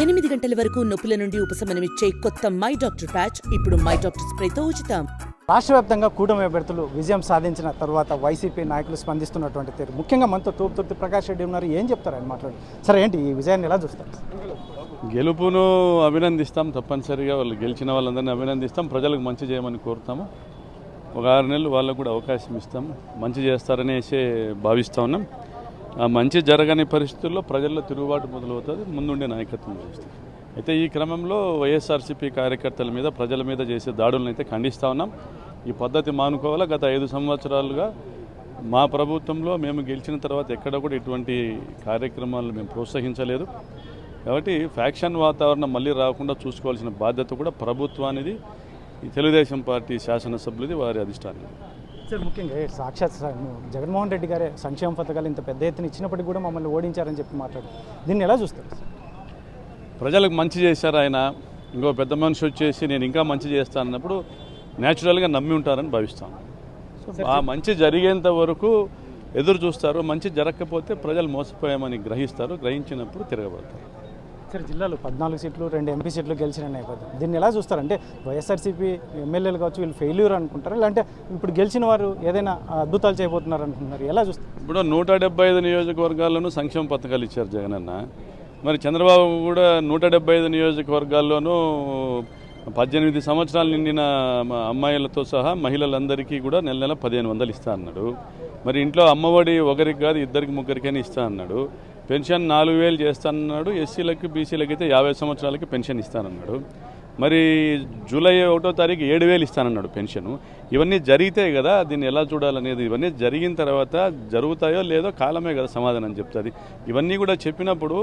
8 గంటల వరకు నొప్పుల నుండి ఉపశమనమిచ్చే కొత్త మై డాక్టర్ ప్యాచ్ ఇప్పుడు మై డాక్టర్ స్ప్రేతో ఉచితం. రాష్ట్ర వ్యాప్తంగా కూటమి అభ్యర్థులు విజయం సాధించిన తర్వాత వైసీపీ నాయకులు స్పందిస్తున్నటువంటి తీరు, ముఖ్యంగా మనతో తోపుతుర్తి ప్రకాష్ రెడ్డి ఉన్నారు. ఏం చెప్తారు ఆయన మాట్లాడి? సరే, ఏంటి ఈ విజయాన్ని ఎలా చూస్తారు? గెలుపును అభినందిస్తాం, తప్పనిసరిగా వాళ్ళు గెలిచిన వాళ్ళందరినీ అభినందిస్తాం. ప్రజలకు మంచి చేయమని కోరుతాము. ఒక 6 నెలలు వాళ్ళకు కూడా అవకాశం ఇస్తాము, మంచి చేస్తారనేసి భావిస్తూ ఉన్నాం. ఆ మంచి జరగని పరిస్థితుల్లో ప్రజల్లో తిరుగుబాటు మొదలవుతుంది, ముందుండే నాయకత్వం చేస్తుంది. అయితే ఈ క్రమంలో వైఎస్ఆర్సీపీ కార్యకర్తల మీద, ప్రజల మీద చేసే దాడులను అయితే ఖండిస్తూ ఉన్నాం. ఈ పద్ధతి మానుకోవాలా. గత 5 సంవత్సరాలుగా మా ప్రభుత్వంలో మేము గెలిచిన తర్వాత ఎక్కడ కూడా ఇటువంటి కార్యక్రమాలను మేము ప్రోత్సహించలేదు. కాబట్టి ఫ్యాక్షన్ వాతావరణం మళ్ళీ రాకుండా చూసుకోవాల్సిన బాధ్యత కూడా ప్రభుత్వానిది, ఈ తెలుగుదేశం పార్టీ శాసనసభ్యులది, వారి అధిష్టానం. సార్, ముఖ్యంగా సాక్షాత్ జగన్మోహన్ రెడ్డి గారే సంక్షేమ పథకాలు ఇంత పెద్ద ఎత్తున ఇచ్చినప్పటికీ కూడా మమ్మల్ని ఓడించారని చెప్పి మాట్లాడు, దీన్ని ఎలా చూస్తారు? ప్రజలకు మంచి చేశారు ఆయన. ఇంకో పెద్ద మనిషి వచ్చేసి నేను ఇంకా మంచి చేస్తాను అన్నప్పుడు న్యాచురల్గా నమ్మి ఉంటారని భావిస్తాను. ఆ మంచి జరిగేంత వరకు ఎదురు చూస్తారు. మంచి జరగకపోతే ప్రజలు మోసపోయామని గ్రహిస్తారు. గ్రహించినప్పుడు తిరగబడతారు. సార్, జిల్లాలో 14 సీట్లు 2 ఎంపీ సీట్లు గెలిచిన నేపథ్యం, దీన్ని ఎలా చూస్తారంటే వైఎస్ఆర్సీపీ ఎమ్మెల్యేలు కావచ్చు, వీళ్ళు ఫెయిల్యూర్ అనుకుంటారు, లేదంటే ఇప్పుడు గెలిచిన వారు ఏదైనా అద్భుతాలు చేయబోతున్నారు అనుకుంటున్నారు? ఎలా చూస్తారు? ఇప్పుడు 175 నియోజకవర్గాల్లోనూ సంక్షేమ పథకాలు ఇచ్చారు జగనన్న. మరి చంద్రబాబు కూడా 175 నియోజకవర్గాల్లోనూ 18 సంవత్సరాలు నిండిన అమ్మాయిలతో సహా మహిళలందరికీ కూడా నెల నెల 1500 ఇస్తా అన్నాడు. మరి ఇంట్లో అమ్మఒడి ఒకరికి కాదు, 2, 3కైనా ఇస్తా అన్నాడు. పెన్షన్ 4000 చేస్తానన్నాడు. ఎస్సీలకు, బీసీలకు అయితే 50 సంవత్సరాలకి పెన్షన్ ఇస్తానన్నాడు. మరి జూలై 1వ తారీఖు 7000 ఇస్తానన్నాడు పెన్షను. ఇవన్నీ జరిగితే కదా దీన్ని ఎలా చూడాలనేది. ఇవన్నీ జరిగిన తర్వాత జరుగుతాయో లేదో కాలమే కదా సమాధానం చెప్తుంది. ఇవన్నీ కూడా చెప్పినప్పుడు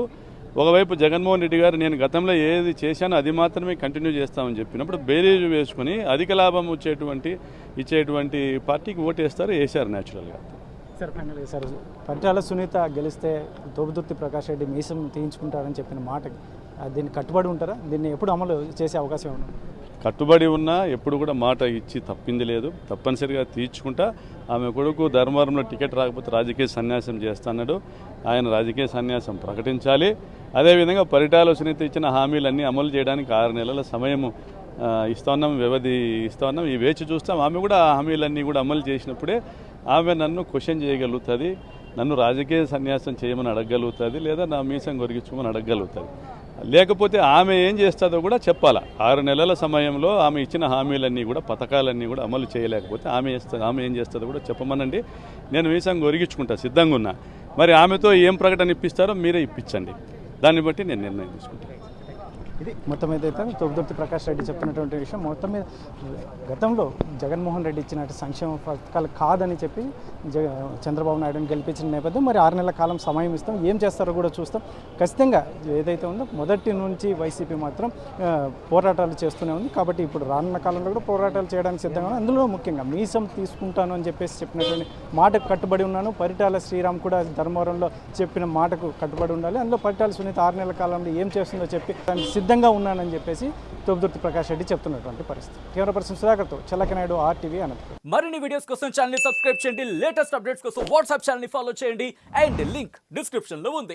ఒకవైపు జగన్మోహన్ రెడ్డి గారు నేను గతంలో ఏది చేశానో అది మాత్రమే కంటిన్యూ చేస్తామని చెప్పినప్పుడు బేరీజు వేసుకుని అధిక లాభం ఇచ్చేటువంటి పార్టీకి ఓటేస్తారు, వేశారు న్యాచురల్గా. Sir, final sir, Paritala Sunitha గెలిస్తే తోపుదుర్తి ప్రకాష్ రెడ్డి మీసం తీయించుకుంటారని చెప్పిన మాటకి దీన్ని కట్టుబడి ఉంటారా? దీన్ని ఎప్పుడు అమలు చేసే అవకాశం ఏమన్నా? కట్టుబడి ఉన్నా ఎప్పుడు కూడా మాట ఇచ్చి తప్పింది లేదు. తప్పనిసరిగా తీర్చుకుంటా. ఆమె కొడుకు ధర్మవరంలో టికెట్ రాకపోతే రాజకీయ సన్యాసం చేస్తున్నాడు. ఆయన రాజకీయ సన్యాసం ప్రకటించాలి. అదేవిధంగా పరిటాల సునీత ఇచ్చిన హామీలన్నీ అమలు చేయడానికి 6 నెలల సమయం ఇస్తున్నాం, వ్యవధి ఇస్తున్నాం. ఈ వేచి చూస్తాం. ఆమె కూడా ఆ హామీలన్నీ కూడా అమలు చేసినప్పుడే ఆమె నన్ను క్వశ్చన్ చేయగలుగుతుంది, నన్ను రాజకీయ సన్యాసం చేయమని అడగగలుగుతుంది, లేదా నా మీసం కొరిగించుకోమని అడగగలుగుతుంది. లేకపోతే ఆమె ఏం చేస్తుందో కూడా చెప్పాలా. 6 నెలల సమయంలో ఆమె ఇచ్చిన హామీలన్నీ కూడా, పథకాలన్నీ కూడా అమలు చేయలేకపోతే ఆమె ఏం చేస్తుందో కూడా చెప్పమనండి. నేను మీసం కొరిగించుకుంటా, సిద్ధంగా ఉన్నా. మరి ఆమెతో ఏం ప్రకటన ఇప్పిస్తారో మీరే ఇప్పించండి, దాన్ని బట్టి నేను నిర్ణయం తీసుకుంటాను. ఇది మొత్తం మీద అయితే తోపుదుర్తి ప్రకాష్ రెడ్డి చెప్తున్నటువంటి విషయం. మొత్తం మీద గతంలో జగన్మోహన్ రెడ్డి ఇచ్చినట్టు సంక్షేమ పథకాలు కాదని చెప్పి చంద్రబాబు నాయుడుని గెలిపించిన నేపథ్యం, మరి 6 నెలల కాలం సమయం ఇస్తాం, ఏం చేస్తారో కూడా చూస్తాం. ఖచ్చితంగా ఏదైతే ఉందో మొదటి నుంచి వైసీపీ మాత్రం పోరాటాలు చేస్తూనే ఉంది. కాబట్టి ఇప్పుడు రానున్న కాలంలో కూడా పోరాటాలు చేయడానికి సిద్ధంగా ఉంది. అందులో ముఖ్యంగా మీసం తీసుకుంటాను అని చెప్పేసి చెప్పినటువంటి మాటకు కట్టుబడి ఉన్నాను. పరిటాల శ్రీరామ్ కూడా ధర్మవరంలో చెప్పిన మాటకు కట్టుబడి ఉండాలి. అందులో పరిటాల సునీత 6 నెలల కాలంలో ఏం చేస్తుందో చెప్పి దానికి సిద్ధంగా ఉన్నానని చెప్పేసి తోపుదుర్తి ప్రకాష్ రెడ్డి చెప్తున్నటువంటి పరిస్థితి. కెమెరా పర్సన్ సుధాకర్తో చల్లకనాయుడు, RTV అనంతపురం. మరిన్ని వీడియోస్ కోసం ఛానల్ ని సబ్స్క్రైబ్ చేయండి. లేటెస్ట్ అప్డేట్స్ కోసం వాట్సాప్ ఛానల్ ని ఫాలో చేయండి. అండ్ లింక్ డిస్క్రిప్షన్ లో ఉంది.